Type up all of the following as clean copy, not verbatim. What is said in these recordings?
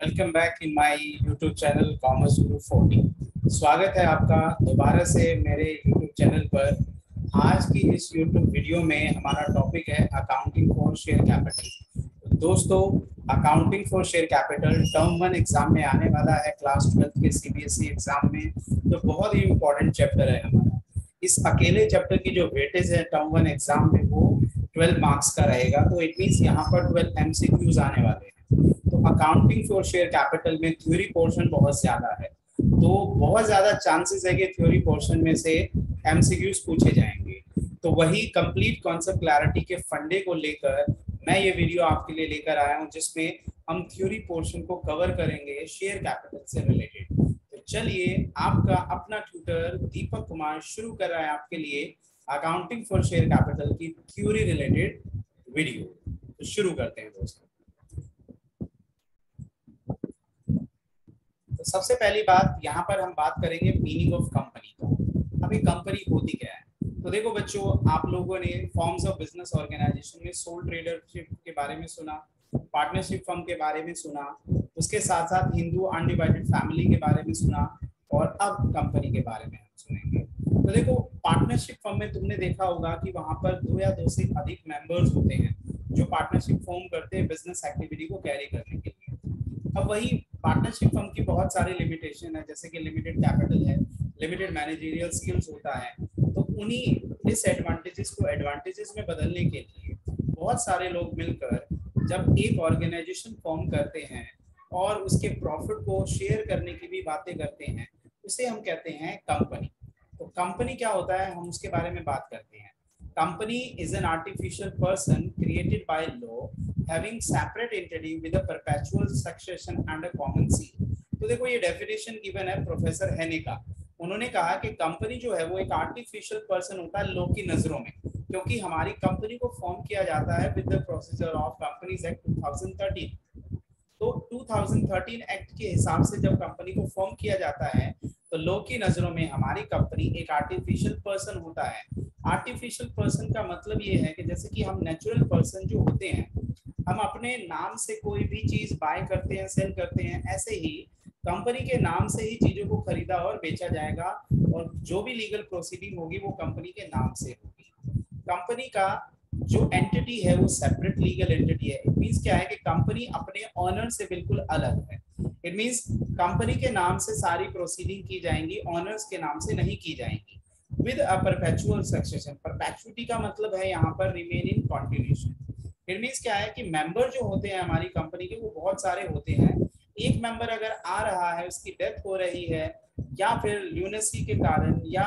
Welcome back in my YouTube channel commerce गुरु 40। स्वागत है आपका दोबारा से मेरे यूट्यूब चैनल पर। आज की इस यूट्यूब वीडियो में हमारा टॉपिक है अकाउंटिंग फॉर शेयर कैपिटल। दोस्तों, accounting for share capital term 1 exam में आने वाला है, क्लास 12 के सीबीएसई एग्जाम में। तो बहुत ही इंपॉर्टेंट चैप्टर है हमारा। इस अकेले चैप्टर की जो वेटेज है टर्म 1 एग्जाम में वो 12 मार्क्स का रहेगा। तो इट मीन्स यहाँ पर 12 एमसीक्यूज आने वाले हैं। तो अकाउंटिंग फॉर शेयर कैपिटल में थ्योरी पोर्शन बहुत ज्यादा है, तो बहुत ज्यादा चांसेस है कि थ्योरी पोर्शन में से एमसीक्यूज पूछे जाएंगे। तो वही कंप्लीट कॉन्सेप्ट क्लैरिटी के फंडे को लेकर मैं ये वीडियो आपके लिए लेकर आया हूँ, जिसमें हम थ्योरी पोर्शन को कवर करेंगे शेयर कैपिटल से रिलेटेड। तो चलिए, आपका अपना ट्यूटर दीपक कुमार शुरू कर रहा है आपके लिए अकाउंटिंग फॉर शेयर कैपिटल की थ्योरी रिलेटेड वीडियो। तो शुरू करते हैं दोस्तों। तो सबसे पहली बात, यहाँ पर हम बात करेंगे मीनिंग ऑफ कंपनी का। अभी कंपनी होती क्या है? तो देखो बच्चों, आप लोगों ने फॉर्म्स ऑफ बिजनेस ऑर्गेनाइजेशन में सोल ट्रेडरशिप के बारे में सुना, पार्टनरशिप फर्म के बारे में सुना, उसके साथ साथ हिंदू अनडिवाइडेड फैमिली के बारे में सुना, और अब कंपनी के बारे में हम सुनेंगे। तो देखो, पार्टनरशिप फर्म में तुमने देखा होगा कि वहां पर 2 या 2 से अधिक मेंबर्स होते हैं जो पार्टनरशिप फॉर्म करते हैं बिजनेस एक्टिविटी को कैरी करने के लिए। अब वही पार्टनरशिप फर्म की बहुत सारी लिमिटेशन है, जैसे कि लिमिटेड कैपिटल है, लिमिटेड मैनेजरियल स्किल्स होता है। तो उन्हीं डिसएडवांटेजेस को एडवांटेजेस में बदलने के लिए बहुत सारे लोग मिलकर जब एक ऑर्गेनाइजेशन फॉर्म करते हैं और उसके प्रॉफिट को शेयर करने की भी बातें करते हैं, उसे हम कहते हैं कंपनी। तो कंपनी क्या होता है, हम उसके बारे में बात करते हैं। Company is an artificial person created by law having separate entity with a perpetual succession and a common seal। तो देखो, ये डेफिनेशन गिवन है प्रोफेसर हेने का। उन्होंने कहा कि कंपनी जो है वो एक आर्टिफिशियल पर्सन होता है लॉ की नजरों में, क्योंकि हमारी कंपनी को फॉर्म किया जाता है with the procedure of companies act 2013। तो 2013 एक्ट के हिसाब से जब कंपनी को फॉर्म किया जाता है तो लॉ की नजरों में हमारी कंपनी एक आर्टिफिशियल पर्सन होता है। आर्टिफिशियल पर्सन का मतलब ये है कि जैसे कि हम नेचुरल पर्सन जो होते हैं, हम अपने नाम से कोई भी चीज बाय करते हैं, सेल करते हैं, ऐसे ही कंपनी के नाम से ही चीजों को खरीदा और बेचा जाएगा, और जो भी लीगल प्रोसीडिंग होगी वो कंपनी के नाम से होगी। कंपनी का जो एंटिटी है वो सेपरेट लीगल एंटिटी है। इट मींस क्या है कि कंपनी अपने ऑनर से बिल्कुल अलग है। इट मींस कंपनी के नाम से सारी प्रोसीडिंग की जाएंगी, ऑनर्स के नाम से नहीं की जाएंगी। With a perpetual succession. Perpetuity का मतलब है यहाँ पर remain in continuation. It means क्या है कि मेंबर जो होते हैं हमारी कंपनी के वो बहुत सारे होते हैं। एक मेंबर अगर आ रहा है, उसकी डेथ हो रही है, या फिर ल्यूनेसी के कारण या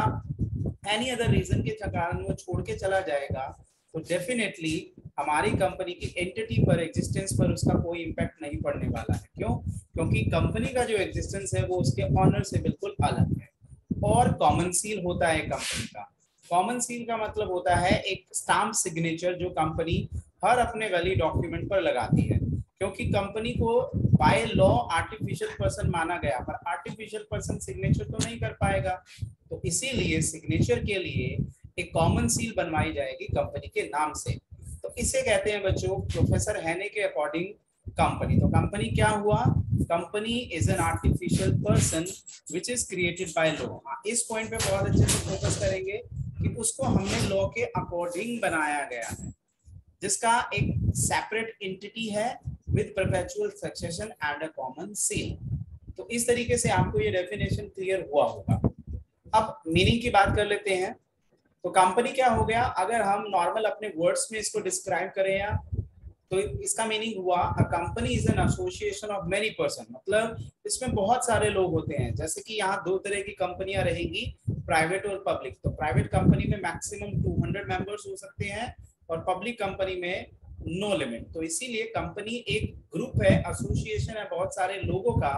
एनी अदर रीजन के कारण वो छोड़ के चला जाएगा, तो डेफिनेटली हमारी कंपनी की एंटिटी पर, एग्जिस्टेंस पर उसका कोई इम्पैक्ट नहीं पड़ने वाला है। क्यों? क्योंकि कंपनी का जो एग्जिस्टेंस है वो उसके ऑनर से बिल्कुल अलग है। और कॉमन सील होता है कंपनी का। कॉमन सील का मतलब होता है एक स्टाम्प सिग्नेचर जो कंपनी हर अपने वैलिड डॉक्यूमेंट पर लगाती है, क्योंकि कंपनी को बाय लॉ आर्टिफिशियल पर्सन माना गया, पर आर्टिफिशियल पर्सन सिग्नेचर तो नहीं कर पाएगा। तो इसीलिए सिग्नेचर के लिए एक कॉमन सील बनवाई जाएगी कंपनी के नाम से। तो इसे कहते हैं बच्चों, प्रोफेसर हैने के अकॉर्डिंग कंपनी। तो कंपनी क्या हुआ? Company is an artificial person which is created by law. इस पॉइंट पे बहुत अच्छे से फोकस करेंगे कि उसको हमने लॉ के अकॉर्डिंग बनाया गया है, जिसका एक सेपरेट एंटिटी है with perpetual succession and a common seal. तो इस तरीके से आपको ये डेफिनेशन क्लियर हुआ होगा। अब मीनिंग की बात कर लेते हैं। तो कंपनी क्या हो गया, अगर हम नॉर्मल अपने वर्ड्स में इसको डिस्क्राइब करें या तो इसका मीनिंग हुआ a company is an association of many person. मतलब इसमें बहुत सारे लोग होते हैं। जैसे कि यहाँ 2 तरह की कंपनियां रहेंगी, प्राइवेट और पब्लिक। तो प्राइवेट कंपनी में मैक्सिमम 200 मेंबर्स हो सकते हैं और पब्लिक कंपनी में नो लिमिट। तो इसीलिए कंपनी एक ग्रुप है, एसोसिएशन है बहुत सारे लोगों का,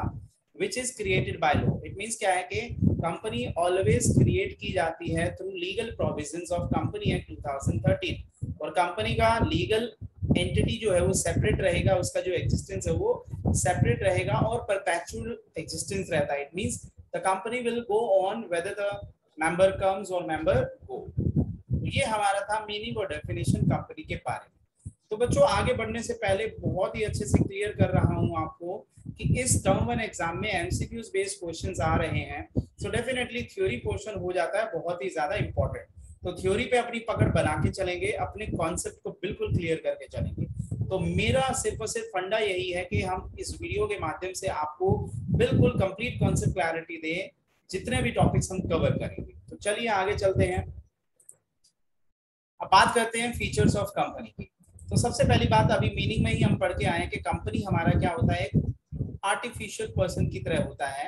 which is created by law. It means क्या है कि कंपनी ऑलवेज क्रिएट की जाती है through legal provisions of company act 2013। और कंपनी का लीगल एंटिटी जो है वो सेपरेट रहेगा, उसका जो एग्जिस्टेंस है वो सेपरेट रहेगा और परपेचुअल एग्जिस्टेंस रहता है। It means the company will go on whether the member comes और मेंबर गो। ये हमारा था मीनिंग और डेफिनेशन कंपनी के बारे में। तो बच्चों आगे बढ़ने से पहले बहुत ही अच्छे से क्लियर कर रहा हूं आपको कि इस टर्म 1 एग्जाम में एमसीक्यूज बेस्ड क्वेश्चंस आ रहे हैं, सो डेफिनेटली थ्योरी पोर्शन हो जाता है बहुत ही ज्यादा इंपॉर्टेंट। तो थ्योरी पे अपनी पकड़ बना के चलेंगे, अपने कॉन्सेप्ट को बिल्कुल क्लियर करके चलेंगे। तो मेरा सिर्फ और सिर्फ फंडा यही है कि हम इस वीडियो के माध्यम से आपको बिल्कुल कंप्लीट कॉन्सेप्ट क्लैरिटी दें, जितने भी टॉपिक्स हम कवर करेंगे। तो चलिए आगे चलते हैं, अब बात करते हैं फीचर्स ऑफ कंपनी की। तो सबसे पहली बात, अभी मीनिंग में ही हम पढ़ के आए कि कंपनी हमारा क्या होता है, एक आर्टिफिशियल पर्सन की तरह होता है।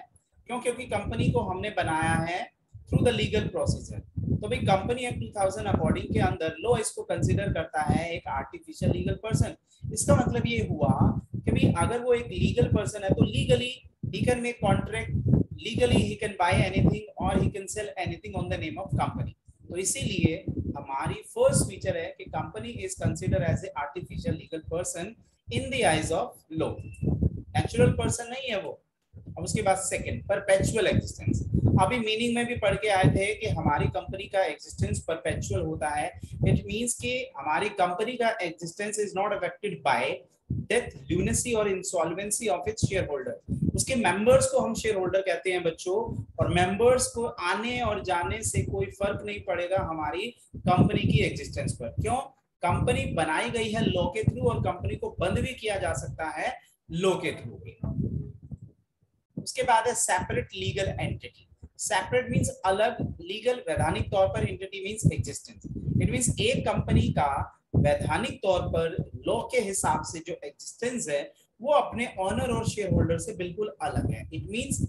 क्यों? क्योंकि कंपनी को हमने बनाया है थ्रू द लीगल प्रोसीजर। तो भाई कंपनी एक्ट 2000 अकॉर्डिंग के अंदर लॉ इसको कंसीडर करता है एक आर्टिफिशियल लीगल पर्सन। इसका मतलब ये हुआ कि भाई अगर वो एक लीगल पर्सन है तो legally he can make contract, legally he can buy anything और he can sell anything on the name of company. तो इसीलिए हमारी फर्स्ट फीचर है कि company is consider as a artificial legal person in the eyes of law. Natural person नहीं है वो। अब उसके बाद सेकंड, परपेचुअल एग्जिस्टेंस। अभी मीनिंग में भी पढ़ के आए थे कि हमारी कंपनी का एग्जिस्टेंस परपेचुअल होता है। इट मींस कि हमारी कंपनी का existence is not affected by death, lunacy और insolvency of its share holder. उसके मेंबर्स को हम शेयर होल्डर कहते हैं बच्चों, और मेंबर्स को आने और जाने से कोई फर्क नहीं पड़ेगा हमारी कंपनी की एग्जिस्टेंस पर। क्यों? कंपनी बनाई गई है लॉ के थ्रू और कंपनी को बंद भी किया जा सकता है लॉ के थ्रू भी। उसके बाद है separate legal entity. Separate means अलग, लीगल वैधानिक तौर पर, entity means existence. It means एक कंपनी का वैधानिक तौर पर लॉ के हिसाब से जो एग्जिस्टेंस है वो अपने ऑनर और शेयर होल्डर से बिल्कुल अलग है। इट मींस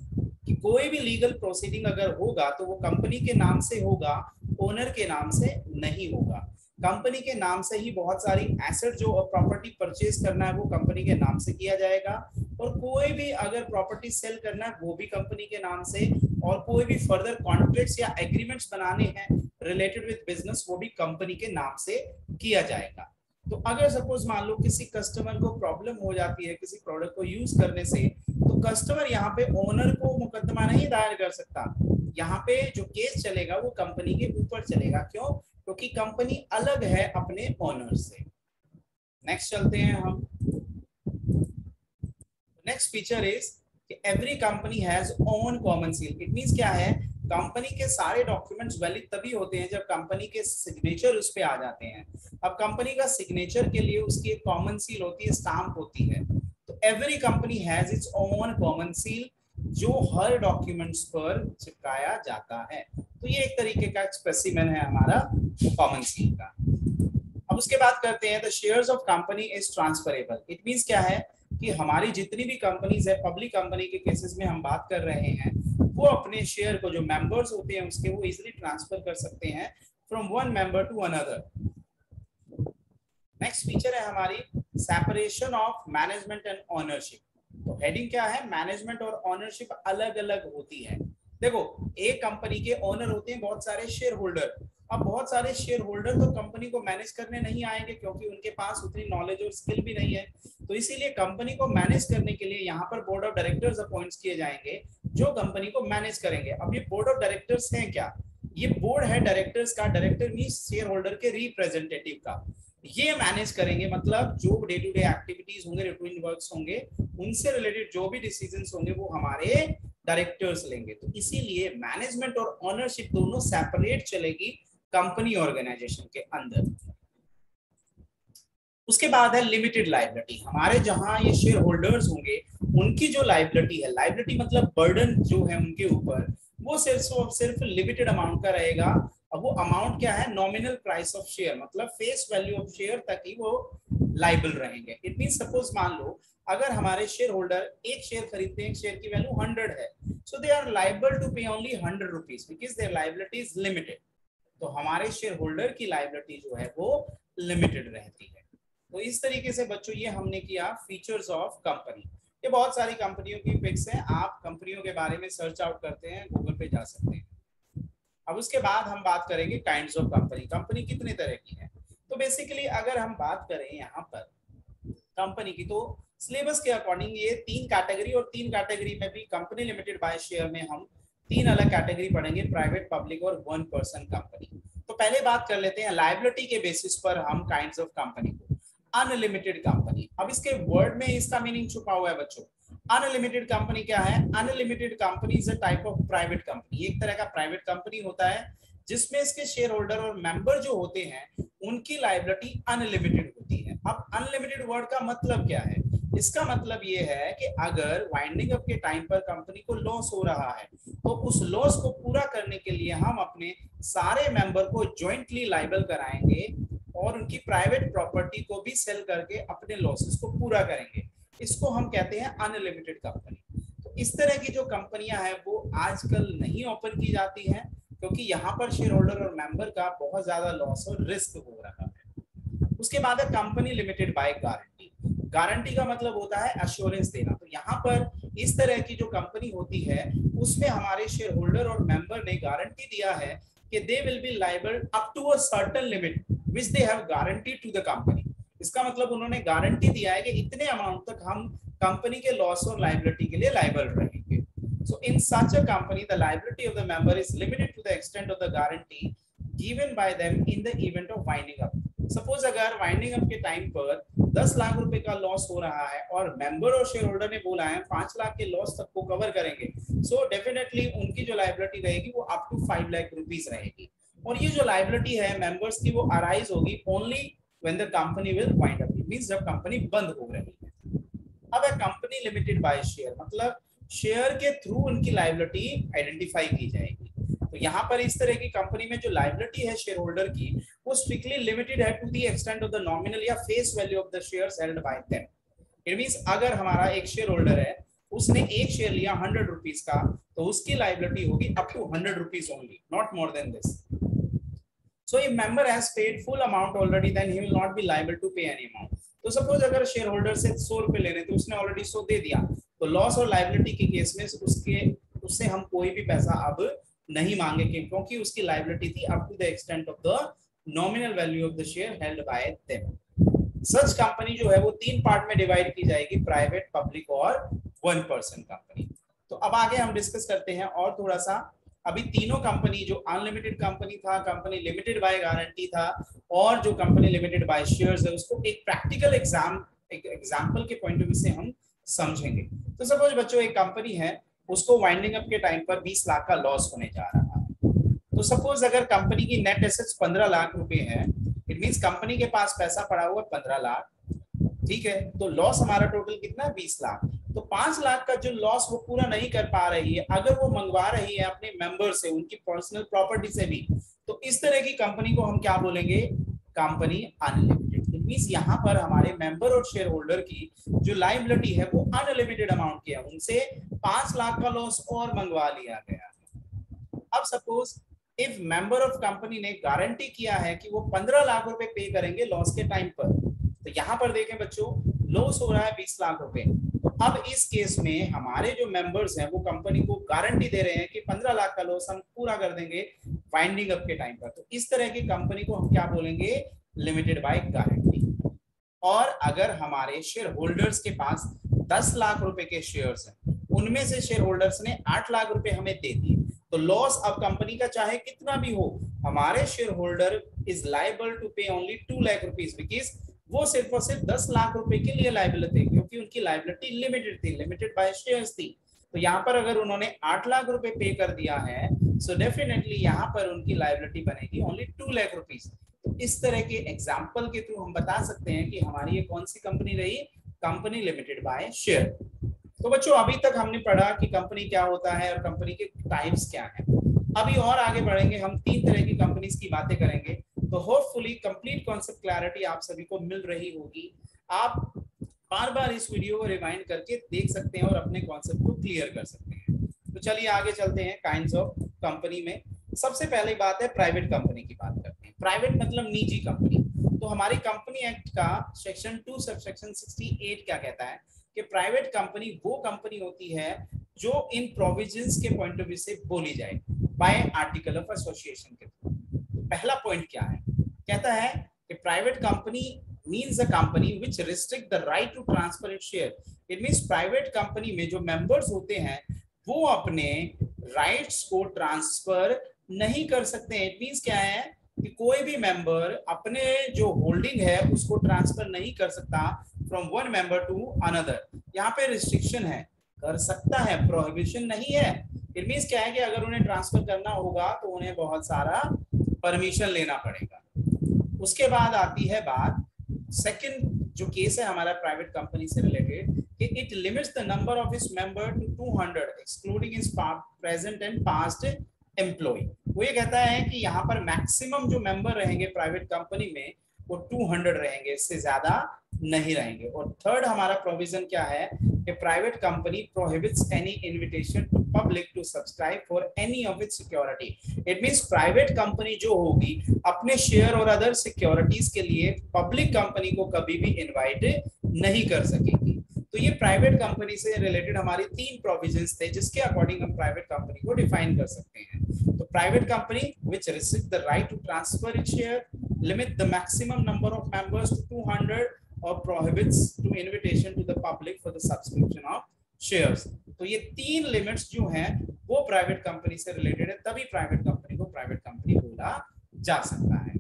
कि कोई भी लीगल प्रोसीडिंग अगर होगा तो वो कंपनी के नाम से होगा, ओनर के नाम से नहीं होगा। कंपनी के नाम से ही बहुत सारी एसेट जो प्रॉपर्टी परचेज करना है वो कंपनी के नाम से किया जाएगा, और कोई भी अगर प्रॉपर्टी सेल करना है वो भी कंपनी के नाम से, और कोई भी फर्दर कॉन्ट्रैक्ट्स या एग्रीमेंट्स बनाने हैं रिलेटेड विद बिजनेस वो भी कंपनी के नाम से किया जाएगा। तो अगर सपोज मान लो किसी कस्टमर को प्रॉब्लम हो जाती है किसी प्रोडक्ट को यूज करने से, तो कस्टमर यहाँ पे ओनर को मुकदमा नहीं दायर कर सकता। यहाँ पे जो केस चलेगा वो कंपनी के ऊपर चलेगा। क्यों? क्योंकि कंपनी अलग है अपने ओनर से। नेक्स्ट चलते हैं हम। नेक्स्ट फीचर इज कि every company has own common seal. It means क्या है, कंपनी के सारे डॉक्यूमेंट्स वैलिड तभी होते हैं जब कंपनी के सिग्नेचर उस पे आ जाते हैं। अब कंपनी का सिग्नेचर के लिए उसकी एक कॉमन सील होती है, स्टाम्प होती है। तो every company has its own common seal जो हर डॉक्यूमेंट्स पर चिपकाया जाता है। तो ये एक तरीके का स्पेसिमेन है हमारा कॉमन सील का। अब उसके बाद करते हैं the shares of company is transferable. It means क्या है कि हमारी जितनी भी कंपनीज है, पब्लिक कंपनी के केसेस में हम बात कर रहे हैं, वो अपने शेयर को जो मेंबर्स होते हैं उसके वो इजीली ट्रांसफर कर सकते हैं from one member to another. Next feature है हमारी separation of management and ownership. तो हेडिंग क्या है, मैनेजमेंट और ओनरशिप अलग अलग होती है। देखो एक कंपनी के ओनर होते हैं बहुत सारे शेयर होल्डर। अब बहुत सारे शेयर होल्डर तो कंपनी को मैनेज करने नहीं आएंगे क्योंकि उनके पास उतनी नॉलेज और स्किल भी नहीं है। तो इसीलिए कंपनी को मैनेज करने के लिए यहाँ पर बोर्ड ऑफ डायरेक्टर्स अपॉइंट किए जाएंगे जो कंपनी को मैनेज करेंगे। अब ये बोर्ड ऑफ डायरेक्टर्स हैं क्या, ये बोर्ड है डायरेक्टर्स का। डायरेक्टर मींस शेयर होल्डर के रिप्रेजेंटेटिव का। ये मैनेज करेंगे, मतलब जो डे टू डे एक्टिविटीज होंगे, रूटीन वर्क्स होंगे, उनसे रिलेटेड जो भी डिसीजंस होंगे वो हमारे डायरेक्टर्स लेंगे। तो इसीलिए मैनेजमेंट और ओनरशिप दोनों सेपरेट चलेगी कंपनी ऑर्गेनाइजेशन के अंदर। उसके बाद है लिमिटेड लायबिलिटी। हमारे जहां ये शेयर होल्डर्स होंगे उनकी जो लायबिलिटी है, लायबिलिटी मतलब बर्डन जो है उनके ऊपर, वो सिर्फ और सिर्फ लिमिटेड अमाउंट का रहेगा। अब वो अमाउंट क्या है, नॉमिनल प्राइस ऑफ शेयर, मतलब फेस वैल्यू ऑफ शेयर तक ही वो लायबल रहेंगे। इट मीन सपोज मान लो अगर हमारे शेयर होल्डर एक शेयर खरीदते हैं, एक शेयर की वैल्यू 100 है, so they are liable to pay only 100 rupees because their liability is limited. तो हमारे शेयर होल्डर की लायबिलिटी जो है वो लिमिटेड रहती है। तो इस तरीके से बच्चों ये हमने किया फीचर्स ऑफ कंपनी। ये बहुत सारी कंपनियों की पिक्स हैं, आप कंपनियों के बारे में सर्च आउट करते हैं, गूगल पे जा सकते हैं। अब उसके बाद हम बात करेंगे काइंड्स ऑफ कंपनी। कंपनी कितने तरह की है। तो बेसिकली अगर हम बात करें यहाँ पर कंपनी की, तो सिलेबस के अकॉर्डिंग ये 3 कैटेगरी, और 3 कैटेगरी में भी कंपनी लिमिटेड बाय शेयर में हम 3 अलग कैटेगरी पढ़ेंगे, प्राइवेट, पब्लिक और 1 पर्सन कंपनी। तो पहले बात कर लेते हैं लायबिलिटी के बेसिस पर हम काइंड्स ऑफ कंपनी को। Unlimited company. अब इसके वर्ड में इसका मीनिंग छुपा हुआ है बच्चों। अनलिमिटेड कंपनी क्या है? Unlimited company is a type of private company, एक तरह का प्राइवेट कंपनी होता है जिसमें इसके शेयर होल्डर और मेंबर जो होते हैं उनकी लायबिलिटी अनलिमिटेड होती है। अब अनलिमिटेड वर्ड का मतलब क्या है? इसका मतलब ये है कि अगर वाइंडिंग अप के टाइम पर कंपनी को लॉस हो रहा है तो उस लॉस को पूरा करने के लिए हम अपने सारे मेंबर को जॉइंटली लायबल कराएंगे और उनकी प्राइवेट प्रॉपर्टी को भी सेल करके अपने लॉसेस को पूरा करेंगे। इसको हम कहते हैं अनलिमिटेड कंपनी। तो इस तरह की जो कंपनियां हैं वो आजकल नहीं ओपन की जाती हैं क्योंकि यहाँ पर शेयर होल्डर और मेंबर का बहुत ज्यादा लॉस और रिस्क हो रहा है। उसके बाद है company limited by guarantee. Guarantee का मतलब होता है अश्योरेंस देना। तो यहाँ पर इस तरह की जो कंपनी होती है उसमें हमारे शेयर होल्डर और मेंबर ने गारंटी दिया है कि they will be liable up to a certain limit which they have guarantee to the company. इसका मतलब उन्होंने गारंटी दिया है कि इतने अमाउंट तक हम कंपनी के लॉस और लायबिलिटी के लिए लायबल रहेंगे। So in such a company, the liability of the member is limited to the extent of the guarantee given by them in the event of winding up. Suppose अगर winding up के time पर 10 लाख रुपए का loss हो रहा है और member और शेयर होल्डर ने बोला है 5 लाख के लॉस तक को कवर करेंगे, सो डेफिनेटली उनकी जो लायबिलिटी रहेगी वो अप टू 5 लाख रुपीस रहेगी। और ये जो लायबिलिटी है मेंबर्स की वो अराइज होगी only when the company will wind up, means जब कंपनी बंद हो रही है। अब है कंपनी लिमिटेड बाय शेयर, मतलब शेयर के थ्रू उनकी लायबिलिटी आइडेंटिफाई की जाएगी। तो यहाँ पर इस तरह की कंपनी में जो लायबिलिटी है शेयर होल्डर की वो स्ट्रिक्टली लिमिटेड है to the extent of the nominal या face value of the shares held by them. It means अगर हमारा एक शेयर होल्डर है उसने एक शेयर लिया 100 रुपीज का तो उसकी लायबिलिटी होगी up to 100 rupees only, not more than this. So if member has paid full amount already, then he will not be liable to pay any amount. तो suppose अगर शेयर होल्डर से 100 रुपए ले रहे थे उसने ऑलरेडी 100 दे दिया तो लॉस और लायबिलिटी के केस में उससे हम कोई भी पैसा अब नहीं मांगेंगे क्योंकि उसकी लायबिलिटी थी up to the extent of the nominal value of the share held by them. Such company जो है वो 3 पार्ट में डिवाइड की जाएगी, प्राइवेट, पब्लिक और 1% कंपनी। तो अब आगे हम डिस्कस करते हैं और थोड़ा सा। अभी तीनों कंपनी जो अनलिमिटेड कंपनी था, कंपनी लिमिटेड बाय गारंटी था और जो कंपनी लिमिटेड बाय शेयर्स है उसको एक प्रैक्टिकल एग्जांपल के पॉइंट ऑफ व्यू से हम समझेंगे। तो सपोज बच्चों एक कंपनी है उसको वाइंडिंग अप के टाइम पर 20 लाख का लॉस होने जा रहा है। तो सपोज अगर कंपनी की नेट एसेट्स 15 लाख रुपए है, इट मींस कंपनी के पास पैसा पड़ा हुआ 15 लाख, ठीक है। तो लॉस हमारा टोटल कितना है? 20 लाख। तो 5 लाख का जो लॉस वो पूरा नहीं कर पा रही है, अगर वो मंगवा रही है अपने मेंबर से, उनकी पर्सनल प्रॉपर्टी से भी, तो इस तरह की कंपनी को हम क्या बोलेंगे? Company unlimited. इट मींस यहाँ पर हमारे मेंबर और शेयर होल्डर की जो लायबिलिटी है वो अनलिमिटेड अमाउंट की है, उनसे 5 लाख का लॉस और मंगवा लिया गया है। अब suppose if member of company ने गारंटी किया है कि वो 15 लाख रुपए पे करेंगे लॉस के टाइम पर, तो यहाँ पर देखें बच्चों लॉस हो रहा है 20 लाख रुपए। तो अब इस केस में हमारे जो मेंबर्स हैं वो कंपनी को गारंटी दे रहे हैं कि 15 लाख का लॉस हम पूरा कर देंगे वाइंडिंग अप के टाइम पर। तो इस तरह की कंपनी को हम क्या बोलेंगे? Limited by guarantee. और अगर हमारे शेयर होल्डर्स के पास 10 लाख रुपए के शेयर्स हैं, उनमें से शेयर होल्डर्स ने 8 लाख रुपए हमें दे दिए, तो लॉस अब कंपनी का चाहे कितना भी हो, हमारे shareholder is liable to pay only 2 lakh rupees, because वो सिर्फ और सिर्फ 10 लाख रुपए के लिए लायबल थे क्योंकि उनकी लायबिलिटी लिमिटेड थी, लिमिटेड बाय शेयर्स थी। तो यहाँ पर अगर उन्होंने 8 लाख रुपए पे कर दिया है, सो डेफिनेटली यहाँ पर उनकी लायबिलिटी बनेगी ओनली 2 लाख रुपीस। तो इस तरह के एग्जाम्पल के थ्रू हम बता सकते हैं कि हमारी ये कौन सी कंपनी रही? Company limited by share. तो बच्चों अभी तक हमने पढ़ा कि कंपनी क्या होता है और कंपनी के टाइप्स क्या हैं। अभी और आगे बढ़ेंगे, हम 3 तरह की कंपनीज की बातें करेंगे। तो होपफुली कंप्लीट कॉन्सेप्ट क्लैरिटी आप सभी को मिल रही होगी। आप बार बार इस वीडियो को रिवाइंड करके देख सकते हैं और अपने कॉन्सेप्ट को क्लियर कर सकते हैं। तो चलिए आगे चलते हैं काइंड्स ऑफ कंपनी में। सबसे पहली बात है प्राइवेट कंपनी की बात करते हैं। प्राइवेट मतलब निजी कंपनी। तो हमारी कंपनी एक्ट का सेक्शन 2 सबसेक्शन 68 क्या कहता है कि प्राइवेट कंपनी वो कंपनी होती है जो इन प्रोविजंस के पॉइंट ऑफ व्यू से बोली जाए बाय आर्टिकल ऑफ एसोसिएशन के थ्रू। तो पहला पॉइंट क्या है? कहता है कि private company means a company which restrict the right to transfer its share. It means private company में जो मेंबर्स होते हैं वो अपने राइट्स को ट्रांसफर नहीं कर सकते हैं। इट मींस क्या है कि कोई भी मेंबर अपने जो होल्डिंग है उसको ट्रांसफर नहीं कर सकता from one member to another. यहाँ पे रिस्ट्रिक्शन है, कर सकता है, प्रोहिबिशन नहीं है। इट मींस क्या है कि अगर उन्हें ट्रांसफर करना होगा तो उन्हें बहुत सारा परमिशन लेना पड़ेगा। उसके बाद आती है बात, सेकंड जो केस है हमारा प्राइवेट कंपनी से रिलेटेड, कि it limits the number of its member to 200 excluding its present and past employ. वो ये कहता है कि यहाँ पर मैक्सिमम जो मेंबर रहेंगे प्राइवेट कंपनी में वो 200 रहेंगे, इससे ज्यादा नहीं रहेंगे। और थर्ड हमारा प्रोविजन क्या है कि private company prohibits any invitation to public to subscribe for any of its security. It means private company जो होगी अपने शेयर और अदर सिक्योरिटीज के लिए पब्लिक कंपनी को कभी भी इनवाइट नहीं कर सकेगी। तो ये प्राइवेट कंपनी से रिलेटेड हमारी 3 प्रोविजंस थे जिसके अकॉर्डिंग हम प्राइवेट कंपनी को डिफाइन कर सकते हैं। तो private company which restrict the right to transfer its share, limit the maximum number of members to 200 और prohibits to invitation to the public for the subscription of shares। तो ये 3 limits जो हैं वो प्राइवेट कंपनी से related है, तभी private company को प्राइवेट कंपनी बोला जा सकता है।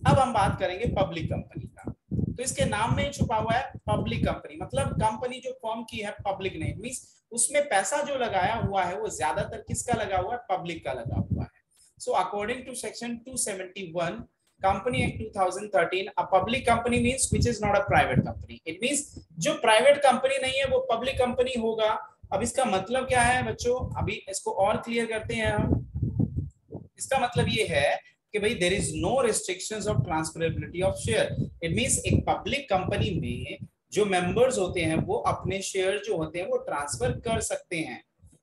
अब हम बात करेंगे पब्लिक कंपनी का। तो इसके नाम में ही छुपा हुआ है पब्लिक कंपनी, मतलब कंपनी जो फॉर्म की है पब्लिक ने, मींस उसमें पैसा जो लगाया हुआ है वो ज्यादातर किसका लगा हुआ है, पब्लिक का लगा हुआ है। So according to section 271 Company Act 2013, a public company means which is not a private company. It means जो प्राइवेट कंपनी नहीं है वो पब्लिक कंपनी होगा। अब इसका मतलब क्या है बच्चों, अभी इसको और क्लियर करते हैं हम। इसका मतलब ये है कि भाई there is no restrictions of transferability of share. It means एक पब्लिक कंपनी में जो मेंबर्स होते हैं वो अपने शेयर जो होते हैं वो ट्रांसफर कर सकते हैं।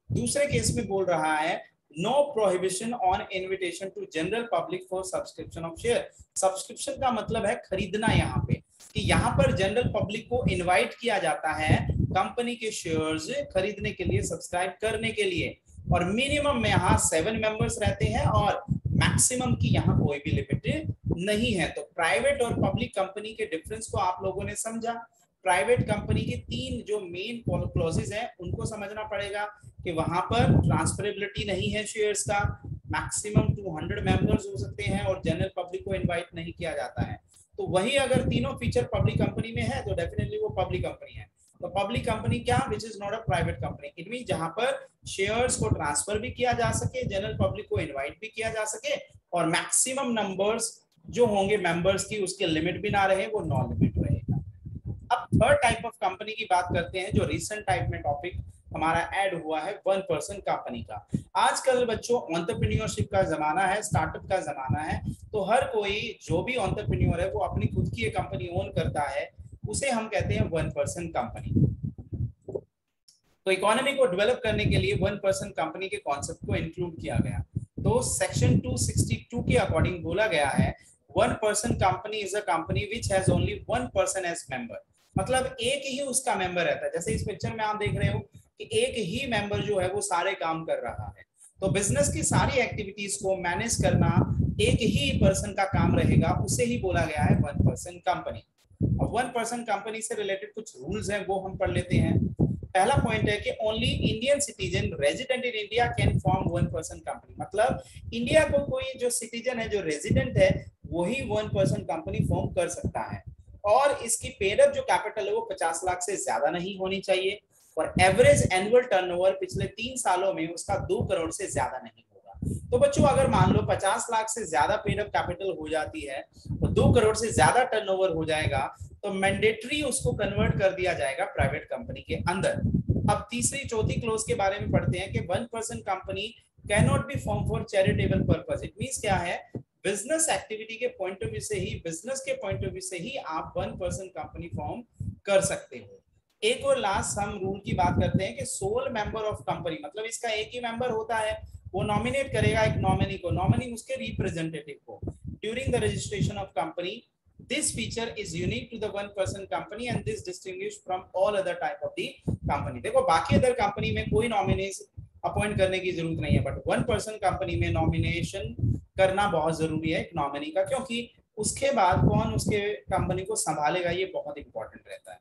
दूसरे केस में बोल रहा है no prohibition on invitation to general public for subscription of share। Subscription का मतलब है खरीदना, यहाँ पे कि यहाँ पर जनरल पब्लिक को इनवाइट किया जाता है कंपनी के शेयर्स खरीदने के लिए, सब्सक्राइब करने के लिए। और मिनिमम में यहाँ 7 मेंबर्स रहते हैं और मैक्सिमम की यहाँ कोई भी लिमिट नहीं है। तो प्राइवेट और पब्लिक कंपनी के डिफरेंस को आप लोगों ने समझा। प्राइवेट कंपनी की 3 जो मेन क्लॉजेज हैं उनको समझना पड़ेगा कि वहां पर ट्रांसफरेबिलिटी नहीं है शेयर्स का, मैक्सिमम 200 मेंबर्स हो सकते हैं और जनरल पब्लिक को इनवाइट नहीं किया जाता है। तो वही अगर तीनों फीचर पब्लिक कंपनी में है तो डेफिनेटली वो पब्लिक कंपनी है। तो पब्लिक कंपनी क्या, which is not a private company. It mean जहां पर शेयर्स को ट्रांसफर भी किया जा सके, जनरल पब्लिक को इनवाइट भी किया जा सके और मैक्सिमम नंबर्स जो होंगे मेंबर्स की उसके लिमिट भी ना रहे, वो नॉन लिमिट रहेगा। अब थर्ड टाइप ऑफ कंपनी की बात करते हैं जो रिसेंट टाइप में टॉपिक हमारा ऐड हुआ है, 1% कंपनी का। आजकल बच्चों एंटरप्रेन्योरशिप का जमाना है, स्टार्टअप का जमाना है, तो हर कोई जो भी एंटरप्रेन्योर है वो अपनी खुद की एक कंपनी ओन करता है, उसे हम कहते हैं 1% कंपनी। तो इकोनॉमी को डेवलप करने के लिए 1% कंपनी के कॉन्सेप्ट को इंक्लूड किया गया। तो सेक्शन 262 के अकॉर्डिंग बोला गया है 1% company is a company which has only 1% as member. मतलब एक ही उसका मेंबर रहता है। जैसे इस पिक्चर में आप देख रहे हो कि एक ही मेंबर जो है वो सारे काम कर रहा है। तो बिजनेस की सारी एक्टिविटीज को मैनेज करना एक ही पर्सन का काम रहेगा, उसे ही बोला गया है 1% कंपनी। और 1% कंपनी से रिलेटेड कुछ रूल्स हैं वो हम पढ़ लेते हैं। पहला पॉइंट है कि only Indian citizen resident in India can form 1% company. मतलब इंडिया को कोई जो सिटीजन है, जो रेजिडेंट है, वही 1% कंपनी फॉर्म कर सकता है। और इसकी पेड अप जो कैपिटल है वो 50 लाख से ज्यादा नहीं होनी चाहिए और एवरेज एनुअल टर्नओवर पिछले 3 सालों में उसका 2 करोड़ से ज्यादा नहीं होगा। तो बच्चों अगर मान लो 50 लाख से ज्यादा पेड अप कैपिटल हो जाती है और 2 करोड़ से ज्यादा टर्नओवर हो जाएगा तो मैंडेटरी उसको कन्वर्ट कर दिया जाएगा प्राइवेट कंपनी के अंदर। अब तीसरी चौथी क्लोज के बारे में पढ़ते हैं कि 1% company can not be form for charitable purpose. It means क्या है, बिजनेस एक्टिविटी के पॉइंट ऑफ व्यू से ही, बिजनेस के पॉइंट ऑफ व्यू से ही आप 1% कंपनी फॉर्म कर सकते हो। एक और लास्ट हम रूल की बात करते हैं कि सोल मेंबर ऑफ कंपनी, मतलब इसका एक ही मेंबर होता है, वो नॉमिनेट करेगा एक नॉमिनी को, नॉमिनी उसके रिप्रेजेंटेटिव को during the registration of company. This feature is unique to the 1% company and this distinguished from all other type of the company। देखो बाकी अदर कंपनी में कोई नॉमिनेशन अपॉइंट करने की जरूरत नहीं है, बट 1% कंपनी में नॉमिनेशन करना बहुत जरूरी है एक नॉमिनी का, क्योंकि उसके बाद कौन उसके कंपनी को संभालेगा ये बहुत इंपॉर्टेंट रहता है।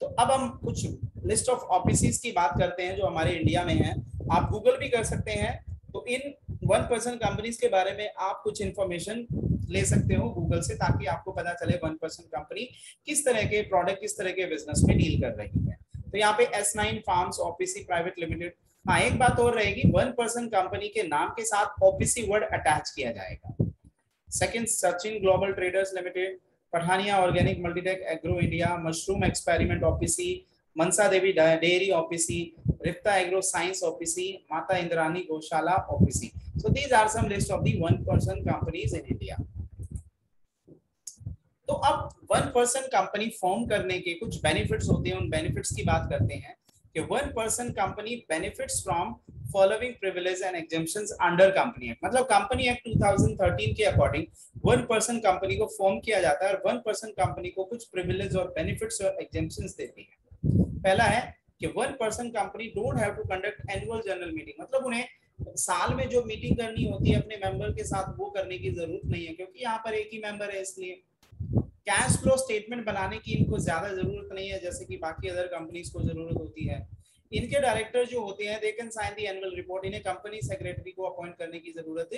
तो अब हम कुछ लिस्ट ऑफ ऑफिसेस की बात करते हैं जो हमारे इंडिया में हैं। आप गूगल भी कर सकते हैं। तो इन 1% कंपनीज के बारे में आप कुछ इंफॉर्मेशन ले सकते हो गूगल से, ताकि आपको पता चले 1% कंपनी किस तरह के प्रोडक्ट, किस तरह के बिजनेस में डील कर रही है। तो यहाँ पे S9 farms OPC private limited. हाँ, एक बात और रहेगी, 1% कंपनी के नाम के साथ ओपीसी वर्ड अटैच किया जाएगा। Second, Sachin global traders limited, Pathania organic multitech agro India, mushroom experiment OPC, Mansa Devi dairy OPC, Rifta agro science OPC, Mata Indrani Gaushala OPC. So these are some list of the 1% companies in India. तो अब 1% company form करने के कुछ benefits होते हैं, उन बेनिफिट्स की बात करते हैं कि 1% company benefits from following privilege and exemptions under company act. मतलब कंपनी एक्ट 2013 के अकॉर्डिंग 1% कंपनी को फॉर्म किया जाता है और 1% कंपनी को कुछ प्रिविलेज और बेनिफिट्स और एग्जेम्पशंस देती है। पहला है कि 1% company don't have to conduct annual general meeting. मतलब उन्हें साल में जो मीटिंग करनी होती है अपने मेंबर के साथ वो करने की जरूरत नहीं है, क्योंकि यहाँ पर एक ही मेंबर है। इसलिए कैश फ्लो स्टेटमेंट बनाने की इनको ज्यादा जरूरत नहीं है, जैसे कि बाकी अदर कंपनीज को जरूरत होती है। इनके डायरेक्टर जो होते हैं they can sign the annual report. इन्हें कंपनी सेक्रेटरी को अपॉइंट करने की जरूरत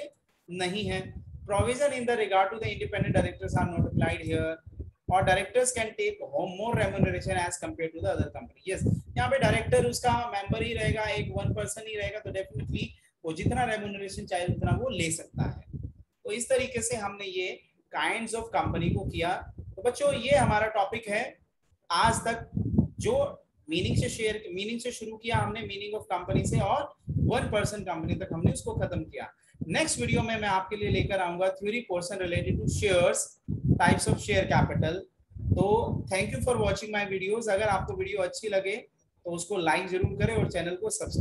नहीं है। Provision in the regard to the independent directors are not applied here, और directors can take more remuneration as compare to the other company. Yes, यहाँ पे डायरेक्टर उसका मेंबर ही रहेगा, एक 1% ही रहेगा, तो डेफिनेटली वो जितना रेम्यूनरेशन चाहे उतना वो ले सकता है। तो इस तरीके से हमने ये काइंड्स ऑफ कंपनी को किया। तो बच्चों ये हमारा टॉपिक है आज तक, जो मीनिंग से शुरू किया हमने, मीनिंग ऑफ कंपनी से, और 1% कंपनी तक हमने उसको खत्म किया। नेक्स्ट वीडियो में मैं आपके लिए लेकर आऊंगा theory portion related to shares, types of share capital. तो thank you for watching my videos. अगर आपको वीडियो अच्छी लगे तो उसको लाइक जरूर करें और चैनल को सब्सक्राइब